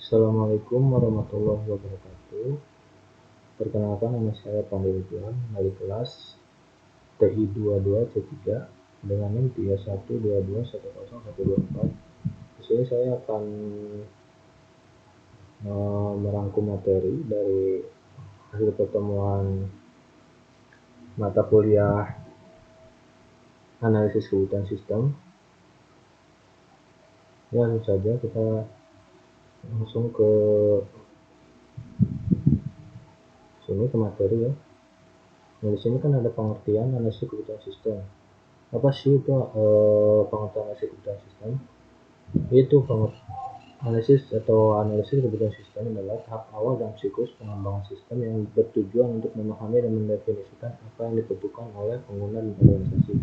Assalamualaikum warahmatullahi wabarakatuh. Perkenalkan, nama saya Pandey Ridwan dari kelas TI 22C3 dengan NIM 3122101124. Di sini saya akan merangkum materi dari hasil pertemuan mata kuliah analisis kebutuhan sistem. Ya, langsung saja kita langsung ke sini ke materi ya. Nah, di sini kan ada pengertian analisis kebutuhan sistem. Apa sih itu pengertian analisis kebutuhan sistem? Itu analisis kebutuhan sistem adalah tahap awal dalam siklus pengembangan sistem yang bertujuan untuk memahami dan mendefinisikan apa yang dibutuhkan oleh pengguna dan organisasi.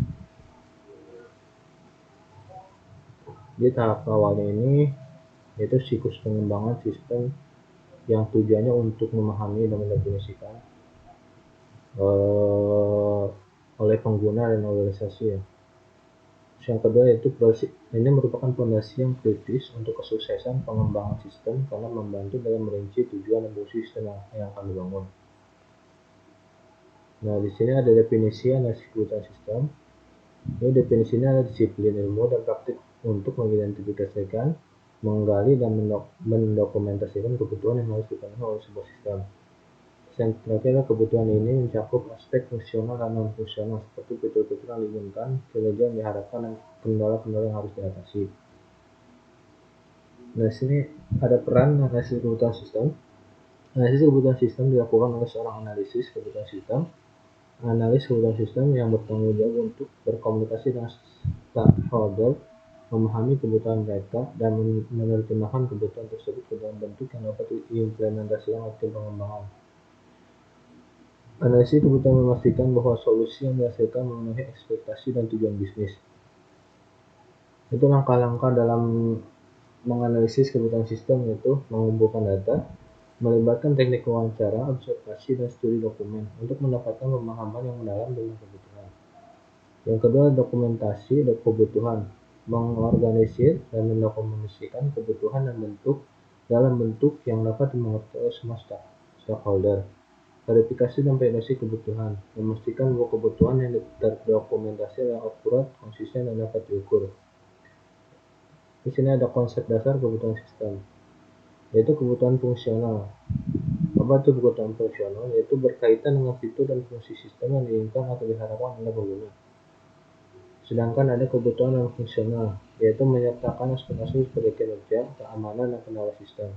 Di tahap awalnya ini yaitu siklus pengembangan sistem yang tujuannya untuk memahami dan mendefinisikan oleh pengguna dan organisasi ya. Yang kedua yaitu ini merupakan fondasi yang kritis untuk kesuksesan pengembangan sistem karena membantu dalam merinci tujuan dan fungsi sistem yang akan dibangun. Nah, di sini ada definisi analisis kebutuhan sistem. Ini definisinya adalah disiplin ilmu dan praktik untuk mengidentifikasikan, menggali dan mendokumentasikan kebutuhan yang harus dipenuhi oleh sebuah sistem. Yang terakhir, kebutuhan ini mencakup aspek fungsional dan non-fungsional seperti fitur-fitur yang diinginkan, kinerja yang diharapkan, dan kendala-kendala yang harus diatasi. Nah, sini ada peran analisis kebutuhan sistem. Analisis kebutuhan sistem dilakukan oleh seorang analisis kebutuhan sistem. Analis kebutuhan sistem yang bertanggung jawab untuk berkomunikasi dengan stakeholder, memahami kebutuhan mereka, dan menerjemahkan kebutuhan tersebut ke dalam bentuk yang dapat diimplementasikan oleh tim pengembangan. Analisis kebutuhan memastikan bahwa solusi yang dihasilkan memenuhi ekspektasi dan tujuan bisnis. Itu langkah-langkah dalam menganalisis kebutuhan sistem, yaitu mengumpulkan data, melibatkan teknik wawancara, observasi, dan studi dokumen untuk mendapatkan pemahaman yang mendalam tentang kebutuhan. Yang kedua, dokumentasi dan kebutuhan, mengorganisir dan mendokumentasikan kebutuhan dan bentuk dalam bentuk yang dapat dimengerti oleh semua stakeholder. Verifikasi dan validasi kebutuhan, memastikan bahwa kebutuhan yang terdokumentasi adalah akurat, konsisten, dan dapat diukur. Di sini ada konsep dasar kebutuhan sistem, yaitu kebutuhan fungsional. Apa itu kebutuhan fungsional? Yaitu berkaitan dengan fitur dan fungsi sistem yang diinginkan atau diharapkan oleh pengguna. Sedangkan ada kebutuhan non-fungsional, yaitu menyertakan aspek-aspek seperti kinerja, keamanan, dan kendala sistem.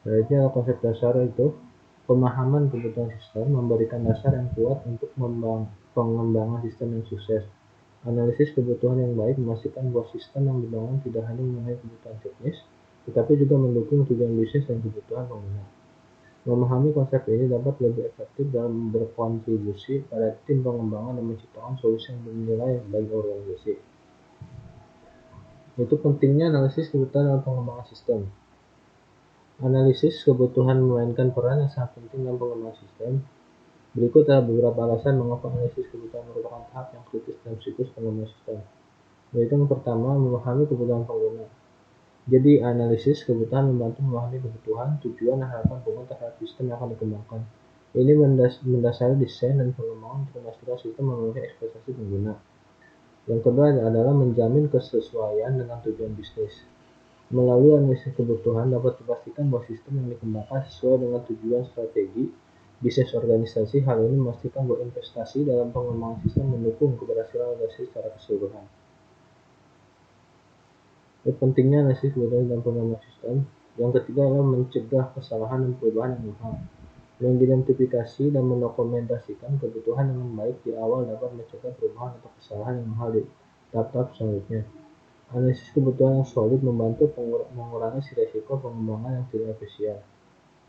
Selanjutnya konsep dasar itu pemahaman kebutuhan sistem memberikan dasar yang kuat untuk pengembangan sistem yang sukses. Analisis kebutuhan yang baik memastikan bahwa sistem yang dibangun tidak hanya memenuhi kebutuhan teknis, tetapi juga mendukung tujuan bisnis dan kebutuhan pengguna. Memahami konsep ini dapat lebih efektif dalam berkontribusi pada tim pengembangan dan menciptakan solusi yang bernilai bagi organisasi. Itu pentingnya analisis kebutuhan dalam pengembangan sistem. Analisis kebutuhan memainkan peran yang sangat penting dalam pengembangan sistem. Berikut adalah beberapa alasan mengapa analisis kebutuhan merupakan tahap yang kritis dalam siklus pengembangan sistem. Yaitu yang pertama, memahami kebutuhan pengguna. Jadi, analisis kebutuhan membantu memahami kebutuhan, tujuan, dan harapan pengguna terhadap sistem yang akan dikembangkan. Ini mendasari desain dan pengembangan untuk memastikan sistem memenuhi ekspektasi pengguna. Yang kedua adalah menjamin kesesuaian dengan tujuan bisnis. Melalui analisis kebutuhan dapat dipastikan bahwa sistem yang dikembangkan sesuai dengan tujuan strategi bisnis organisasi. Hal ini memastikan bahwa investasi dalam pengembangan sistem mendukung keberhasilan organisasi secara keseluruhan. Pentingnya analisis kebutuhan dalam pengembangan sistem. Yang ketiga adalah mencegah kesalahan dan perubahan yang mahal. Mengidentifikasi dan mendokumentasikan kebutuhan dengan baik di awal dapat mencegah perubahan atau kesalahan yang mahal di tahap-tahap selanjutnya. Analisis kebutuhan yang solid membantu mengurangi risiko pengembangan yang tidak efisien.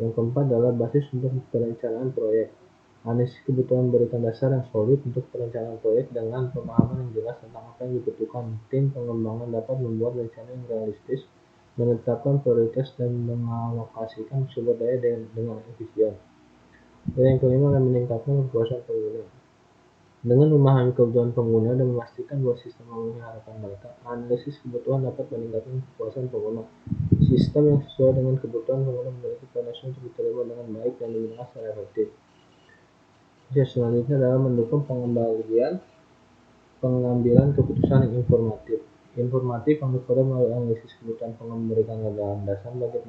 Yang keempat adalah basis untuk perencanaan proyek. Analisis kebutuhan memberikan dasar yang solid untuk perencanaan proyek. Dengan pemahaman yang jelas tentang apa yang dibutuhkan, tim pengembangan dapat membuat rencana yang realistis, menetapkan prioritas, dan mengalokasikan sumber daya dengan efisien. Dan yang kelima adalah meningkatkan kepuasan pengguna. Dengan memahami kebutuhan pengguna dan memastikan bahwa sistem memenuhi harapan mereka, analisis kebutuhan dapat meningkatkan kepuasan pengguna. Sistem yang sesuai dengan kebutuhan pengguna memiliki potensi untuk diterima dengan baik dan digunakan secara efektif. Selanjutnya adalah mendukung pengambilan keputusan yang informatif. Informatif yang diperoleh melalui analisis kebutuhan pengguna memberikan landasan bagi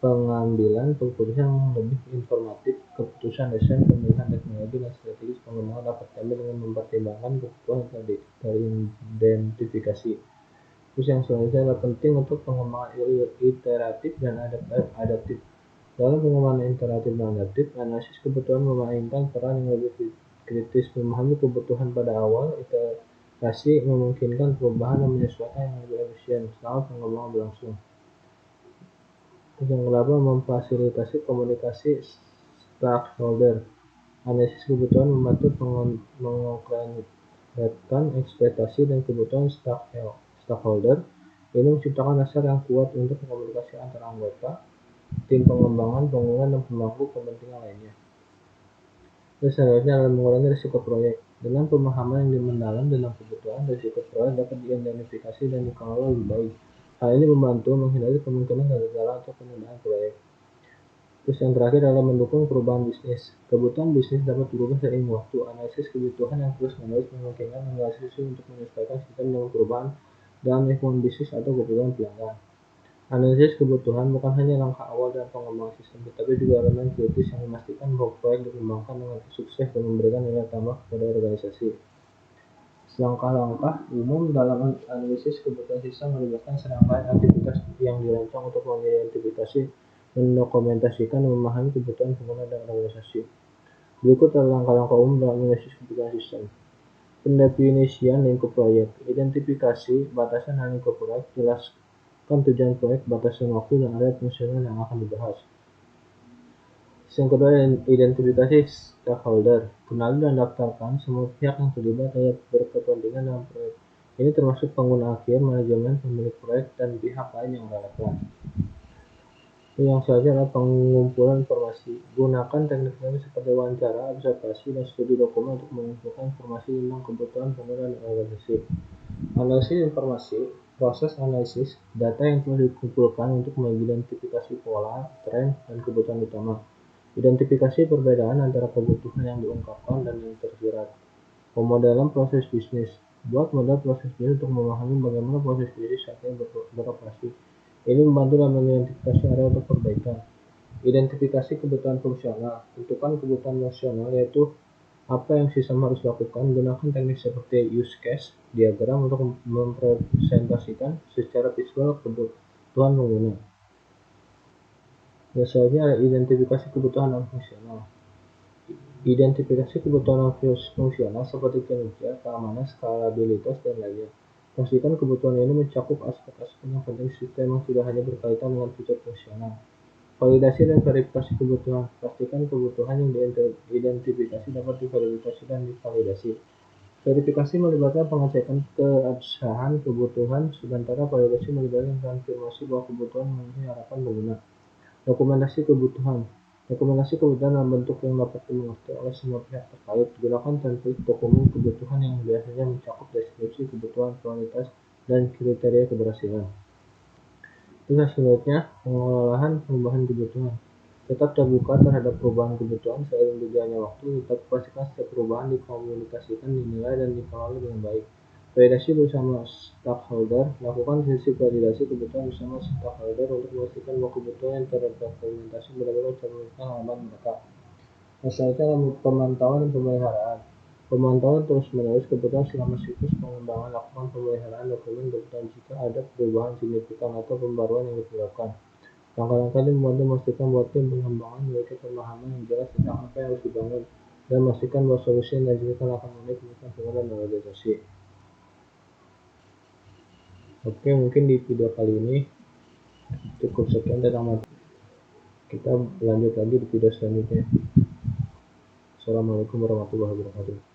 pengambilan keputusan yang lebih informatif. Keputusan desain, pemilihan teknologi, dan strategis pengembangan dapat diambil dengan mempertimbangkan kebutuhan teridentifikasi. Terus yang selanjutnya adalah penting untuk pengembangan iteratif dan adaptif. Dalam pengembangan iteratif dan adaptif, analisis kebutuhan memainkan peran yang lebih kritis. Memahami kebutuhan pada awal iterasi memungkinkan perubahan dan menyesuaikan yang lebih efisien selama pengembangan berlangsung. Yang kedua, memfasilitasi komunikasi stakeholder. Analisis kebutuhan membantu mengkonkretkan ekspektasi dan kebutuhan stakeholder. Ini menciptakan dasar yang kuat untuk komunikasi antara anggota, tim pengembangan, pengguna, dan pemangku kepentingan lainnya. Terus selanjutnya adalah mengurangi risiko proyek. Dengan pemahaman yang mendalam dalam kebutuhan, risiko proyek dapat diidentifikasi dan dikelola lebih baik. Hal ini membantu menghindari kemungkinan kegagalan atau penundaan proyek. Terus yang terakhir adalah mendukung perubahan bisnis. Kebutuhan bisnis dapat berubah seiring waktu. Analisis kebutuhan yang terus-menerus memungkinkan analisis untuk menyesuaikan sistem dengan perubahan dalam lingkungan bisnis atau kebutuhan pelanggan. Analisis kebutuhan bukan hanya langkah awal dalam pengembangan sistem, tetapi juga elemen kritis yang memastikan bahwa proyek dikembangkan dengan sukses dan memberikan nilai tambah kepada organisasi. Langkah-langkah umum dalam analisis kebutuhan sistem melibatkan serangkaian aktivitas yang dirancang untuk mengidentifikasi, mendokumentasikan, dan memahami kebutuhan pengguna dan organisasi. Berikut adalah langkah-langkah umum dalam analisis kebutuhan sistem. Pendefinisian lingkup proyek, identifikasi batasan dan lingkup proyek, jelaskan tujuan proyek, batasan waktu, dan area fungsional yang akan dibahas. Yang kedua, identifikasi stakeholder. Kenali dan daftarkan semua pihak yang terlibat atau berkepentingan dalam proyek. Ini termasuk pengguna akhir, manajemen, pemilik proyek, dan pihak lain yang relevan. Yang selanjutnya adalah pengumpulan informasi. Gunakan teknik-teknik seperti wawancara, observasi, dan studi dokumen untuk mengumpulkan informasi tentang kebutuhan pengguna dan organisasi. Analisis informasi. Proses analisis data yang telah dikumpulkan untuk mengidentifikasi pola, tren, dan kebutuhan utama. Identifikasi perbedaan antara kebutuhan yang diungkapkan dan yang tersirat. Pemodelan proses bisnis. Buat model proses bisnis untuk memahami bagaimana proses bisnis saat ini beroperasi. Ini membantu dalam mengidentifikasi area untuk perbaikan. Identifikasi kebutuhan fungsional. Tentukan kebutuhan fungsional, yaitu apa yang sistem harus lakukan. Gunakan teknik seperti use case diagram untuk mempresentasikan secara visual kebutuhan pengguna. Selanjutnya ada identifikasi kebutuhan non-fungsional. Identifikasi kebutuhan non-fungsional seperti kinerja, keamanan, skalabilitas, dan lainnya. Pastikan kebutuhan ini mencakup aspek-aspek yang penting sistem yang tidak hanya berkaitan dengan fitur fungsional. Validasi dan verifikasi kebutuhan. Pastikan kebutuhan yang diidentifikasi dapat diverifikasi dan divalidasi. Verifikasi melibatkan pengecekan keabsahan kebutuhan, sementara validasi melibatkan konfirmasi bahwa kebutuhan memenuhi harapan pengguna. Dokumentasi kebutuhan. Dokumentasi kebutuhan dalam bentuk yang dapat dimengerti oleh semua pihak terkait. Gunakan template dokumen kebutuhan yang biasanya mencakup deskripsi kebutuhan, kualitas, dan kriteria keberhasilan. Terus selanjutnya, pengelolaan perubahan kebutuhan. Tetap terbuka terhadap perubahan kebutuhan seiring berjalannya waktu. Tetap pastikan setiap perubahan dikomunikasikan, dinilai, dan dikelola dengan baik. Validasi bersama stakeholder. Lakukan sesi validasi kebutuhan bersama stakeholder untuk memastikan bahwa kebutuhan yang terdokumentasi benar-benar terwujudkan harapan mereka. Selanjutnya, pemantauan dan pemeliharaan. Pemantauan terus-menerus kebutuhan selama siklus pengembangan. Lakukan pemeliharaan dokumen kebutuhan jika ada perubahan signifikan atau pembaruan yang diperlukan. Langkah-langkah ini membantu memastikan bahwa tim pengembangan memiliki pemahaman yang jelas tentang apa yang harus dibangun dan memastikan bahwa solusi yang dihasilkan akan memenuhi kebutuhan pengguna dan organisasi. Oke, mungkin di video kali ini cukup sekian tentang materi. Kita lanjut lagi di video selanjutnya. Assalamualaikum warahmatullahi wabarakatuh.